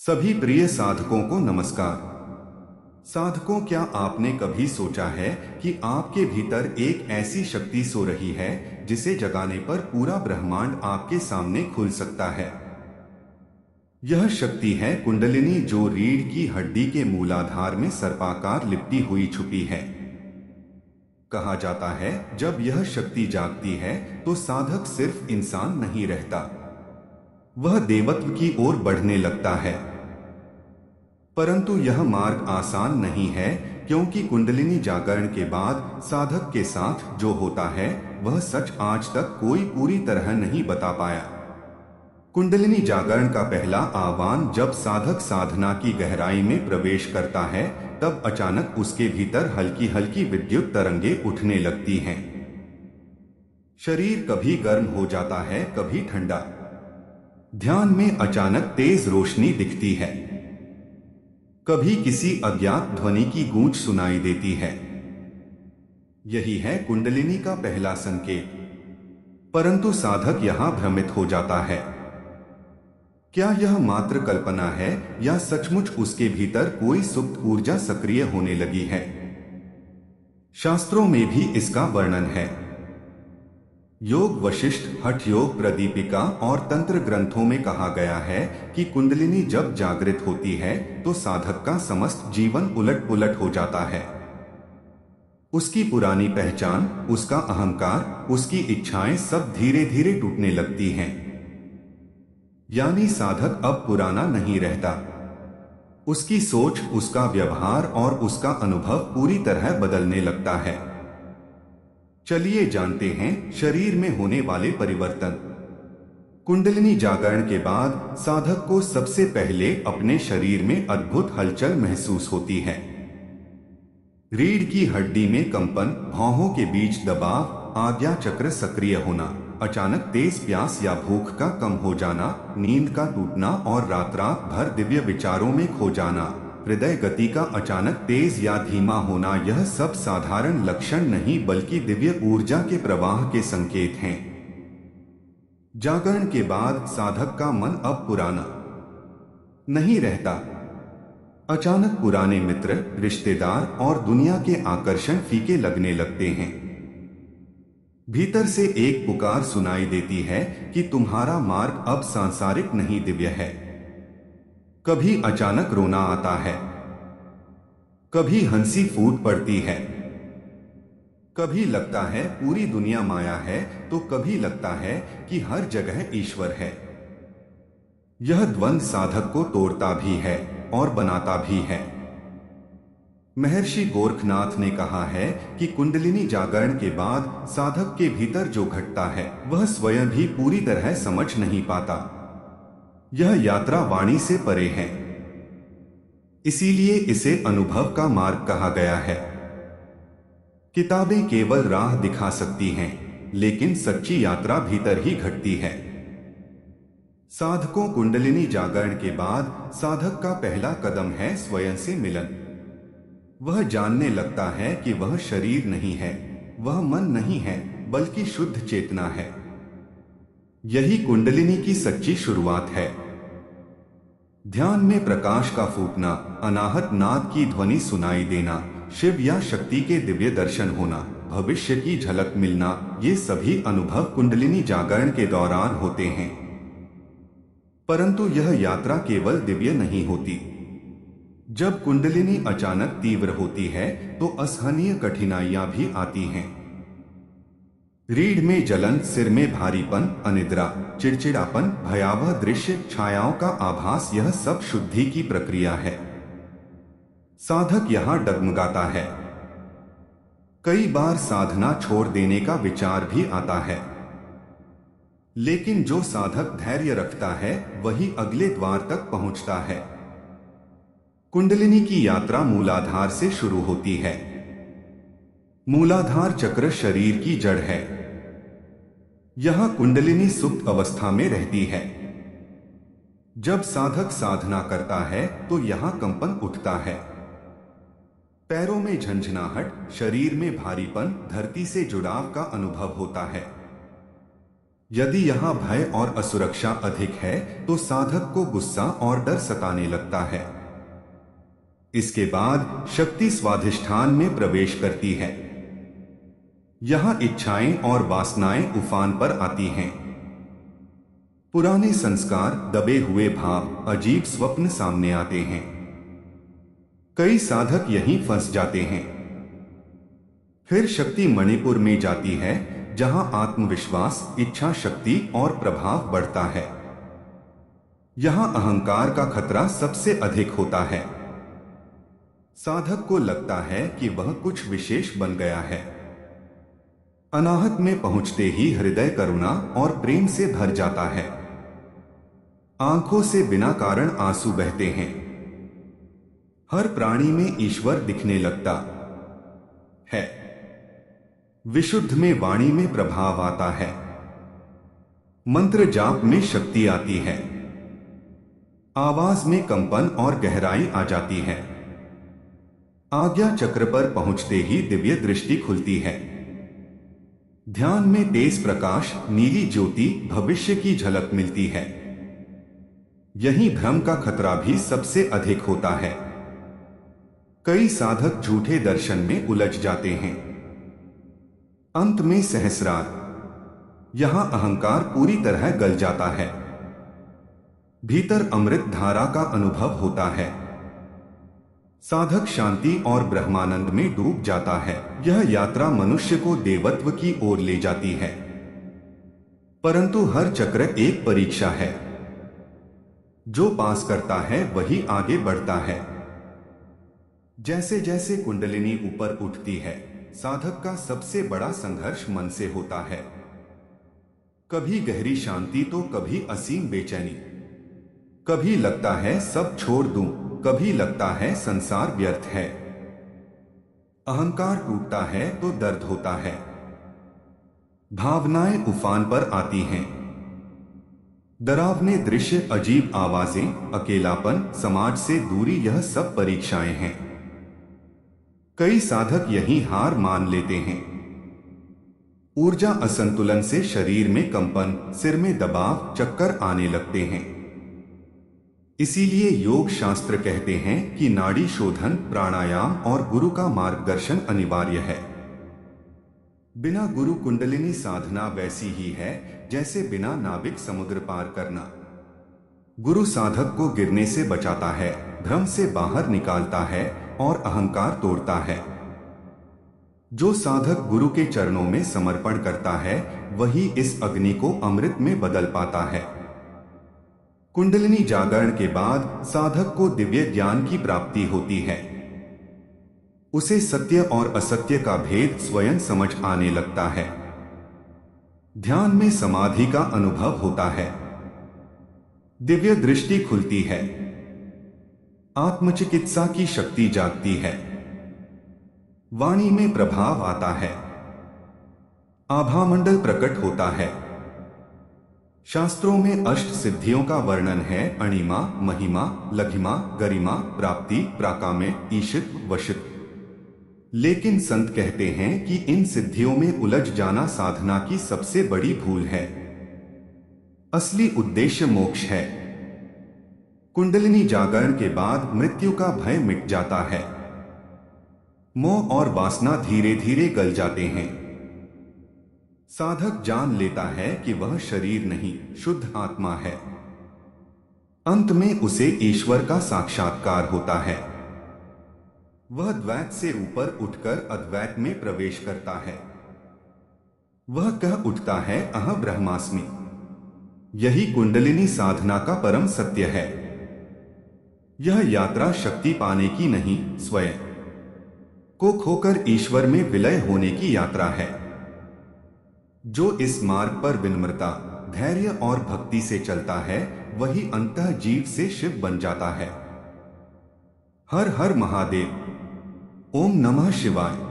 सभी प्रिय साधकों को नमस्कार। साधकों, क्या आपने कभी सोचा है कि आपके भीतर एक ऐसी शक्ति सो रही है जिसे जगाने पर पूरा ब्रह्मांड आपके सामने खुल सकता है। यह शक्ति है कुंडलिनी, जो रीढ़ की हड्डी के मूलाधार में सर्पाकार लिपटी हुई छुपी है। कहा जाता है, जब यह शक्ति जागती है तो साधक सिर्फ इंसान नहीं रहता, वह देवत्व की ओर बढ़ने लगता है। परंतु यह मार्ग आसान नहीं है, क्योंकि कुंडलिनी जागरण के बाद साधक के साथ जो होता है वह सच आज तक कोई पूरी तरह नहीं बता पाया। कुंडलिनी जागरण का पहला आह्वान जब साधक साधना की गहराई में प्रवेश करता है, तब अचानक उसके भीतर हल्की हल्की विद्युत तरंगे उठने लगती हैं। शरीर कभी गर्म हो जाता है, कभी ठंडा। ध्यान में अचानक तेज रोशनी दिखती है, कभी किसी अज्ञात ध्वनि की गूंज सुनाई देती है। यही है कुंडलिनी का पहला संकेत। परंतु साधक यहां भ्रमित हो जाता है। क्या यह मात्र कल्पना है या सचमुच उसके भीतर कोई सुप्त ऊर्जा सक्रिय होने लगी है? शास्त्रों में भी इसका वर्णन है। योग वशिष्ठ, हठ योग, प्रदीपिका और तंत्र ग्रंथों में कहा गया है कि कुंडलिनी जब जागृत होती है तो साधक का समस्त जीवन उलट पुलट हो जाता है। उसकी पुरानी पहचान, उसका अहंकार, उसकी इच्छाएं सब धीरे धीरे टूटने लगती हैं। यानी साधक अब पुराना नहीं रहता। उसकी सोच, उसका व्यवहार और उसका अनुभव पूरी तरह बदलने लगता है। चलिए जानते हैं शरीर में होने वाले परिवर्तन। कुंडलिनी जागरण के बाद साधक को सबसे पहले अपने शरीर में अद्भुत हलचल महसूस होती है। रीढ़ की हड्डी में कंपन, भौहों के बीच दबाव, आज्ञा चक्र सक्रिय होना, अचानक तेज प्यास या भूख का कम हो जाना, नींद का टूटना और रात रात भर दिव्य विचारों में खो जाना, हृदय गति का अचानक तेज या धीमा होना, यह सब साधारण लक्षण नहीं बल्कि दिव्य ऊर्जा के प्रवाह के संकेत हैं। जागरण के बाद साधक का मन अब पुराना नहीं रहता। अचानक पुराने मित्र, रिश्तेदार और दुनिया के आकर्षण फीके लगने लगते हैं। भीतर से एक पुकार सुनाई देती है कि तुम्हारा मार्ग अब सांसारिक नहीं, दिव्य है। कभी अचानक रोना आता है, कभी हंसी फूट पड़ती है, कभी लगता है पूरी दुनिया माया है, तो कभी लगता है कि हर जगह ईश्वर है। यह द्वंद्व साधक को तोड़ता भी है और बनाता भी है। महर्षि गोरखनाथ ने कहा है कि कुंडलिनी जागरण के बाद साधक के भीतर जो घटता है वह स्वयं भी पूरी तरह समझ नहीं पाता। यह यात्रा वाणी से परे है, इसीलिए इसे अनुभव का मार्ग कहा गया है। किताबें केवल राह दिखा सकती हैं, लेकिन सच्ची यात्रा भीतर ही घटती है। साधकों, कुंडलिनी जागरण के बाद साधक का पहला कदम है स्वयं से मिलन। वह जानने लगता है कि वह शरीर नहीं है, वह मन नहीं है, बल्कि शुद्ध चेतना है। यही कुंडलिनी की सच्ची शुरुआत है। ध्यान में प्रकाश का फूटना, अनाहत नाद की ध्वनि सुनाई देना, शिव या शक्ति के दिव्य दर्शन होना, भविष्य की झलक मिलना, ये सभी अनुभव कुंडलिनी जागरण के दौरान होते हैं। परंतु यह यात्रा केवल दिव्य नहीं होती। जब कुंडलिनी अचानक तीव्र होती है तो असहनीय कठिनाइयां भी आती हैं। रीढ़ में जलन, सिर में भारीपन, अनिद्रा, चिड़चिड़ापन, भयावह दृश्य, छायाओं का आभास, यह सब शुद्धि की प्रक्रिया है। साधक यहां डगमगाता है। कई बार साधना छोड़ देने का विचार भी आता है, लेकिन जो साधक धैर्य रखता है वही अगले द्वार तक पहुंचता है। कुंडलिनी की यात्रा मूलाधार से शुरू होती है। मूलाधार चक्र शरीर की जड़ है। यहां कुंडलिनी सुप्त अवस्था में रहती है। जब साधक साधना करता है तो यहां कंपन उठता है। पैरों में झंझनाहट, शरीर में भारीपन, धरती से जुड़ाव का अनुभव होता है। यदि यहाँ भय और असुरक्षा अधिक है तो साधक को गुस्सा और डर सताने लगता है। इसके बाद शक्ति स्वाधिष्ठान में प्रवेश करती है। यहाँ इच्छाएं और वासनाएं उफान पर आती हैं। पुराने संस्कार, दबे हुए भाव, अजीब स्वप्न सामने आते हैं। कई साधक यहीं फंस जाते हैं। फिर शक्ति मणिपुर में जाती है, जहां आत्मविश्वास, इच्छा शक्ति और प्रभाव बढ़ता है। यहां अहंकार का खतरा सबसे अधिक होता है। साधक को लगता है कि वह कुछ विशेष बन गया है। अनाहत में पहुंचते ही हृदय करुणा और प्रेम से भर जाता है। आंखों से बिना कारण आंसू बहते हैं। हर प्राणी में ईश्वर दिखने लगता है। विशुद्ध में वाणी में प्रभाव आता है। मंत्र जाप में शक्ति आती है। आवाज में कंपन और गहराई आ जाती है। आज्ञा चक्र पर पहुंचते ही दिव्य दृष्टि खुलती है। ध्यान में तेज प्रकाश, नीली ज्योति, भविष्य की झलक मिलती है। यही भ्रम का खतरा भी सबसे अधिक होता है। कई साधक झूठे दर्शन में उलझ जाते हैं। अंत में सहस्रार, यहां अहंकार पूरी तरह गल जाता है। भीतर अमृत धारा का अनुभव होता है। साधक शांति और ब्रह्मानंद में डूब जाता है। यह यात्रा मनुष्य को देवत्व की ओर ले जाती है। परंतु हर चक्र एक परीक्षा है। जो पास करता है वही आगे बढ़ता है। जैसे जैसे कुंडलिनी ऊपर उठती है, साधक का सबसे बड़ा संघर्ष मन से होता है। कभी गहरी शांति तो कभी असीम बेचैनी। कभी लगता है सब छोड़ दूं, कभी लगता है संसार व्यर्थ है। अहंकार टूटता है तो दर्द होता है। भावनाएं उफान पर आती हैं। डरावने दृश्य, अजीब आवाजें, अकेलापन, समाज से दूरी, यह सब परीक्षाएं हैं। कई साधक यही हार मान लेते हैं। ऊर्जा असंतुलन से शरीर में कंपन, सिर में दबाव, चक्कर आने लगते हैं। इसीलिए योग शास्त्र कहते हैं कि नाड़ी शोधन, प्राणायाम और गुरु का मार्गदर्शन अनिवार्य है। बिना गुरु कुंडलिनी साधना वैसी ही है जैसे बिना नाविक समुद्र पार करना। गुरु साधक को गिरने से बचाता है, भ्रम से बाहर निकालता है और अहंकार तोड़ता है। जो साधक गुरु के चरणों में समर्पण करता है वही इस अग्नि को अमृत में बदल पाता है। कुंडलिनी जागरण के बाद साधक को दिव्य ज्ञान की प्राप्ति होती है। उसे सत्य और असत्य का भेद स्वयं समझ आने लगता है। ध्यान में समाधि का अनुभव होता है। दिव्य दृष्टि खुलती है। आत्मचिकित्सा की शक्ति जागती है। वाणी में प्रभाव आता है। आभामंडल प्रकट होता है। शास्त्रों में अष्ट सिद्धियों का वर्णन है: अणिमा, महिमा, लघिमा, गरिमा, प्राप्ति, प्राकाम्य, ईशित, वशित। लेकिन संत कहते हैं कि इन सिद्धियों में उलझ जाना साधना की सबसे बड़ी भूल है। असली उद्देश्य मोक्ष है। कुंडलिनी जागरण के बाद मृत्यु का भय मिट जाता है। मोह और वासना धीरे धीरे गल जाते हैं। साधक जान लेता है कि वह शरीर नहीं, शुद्ध आत्मा है। अंत में उसे ईश्वर का साक्षात्कार होता है। वह द्वैत से ऊपर उठकर अद्वैत में प्रवेश करता है। वह कह उठता है, अहं ब्रह्मास्मि। यही कुंडलिनी साधना का परम सत्य है। यह यात्रा शक्ति पाने की नहीं, स्वयं को खोकर ईश्वर में विलय होने की यात्रा है। जो इस मार्ग पर विनम्रता, धैर्य और भक्ति से चलता है वही अंतः जीव से शिव बन जाता है। हर हर महादेव। ओम नमः शिवाय।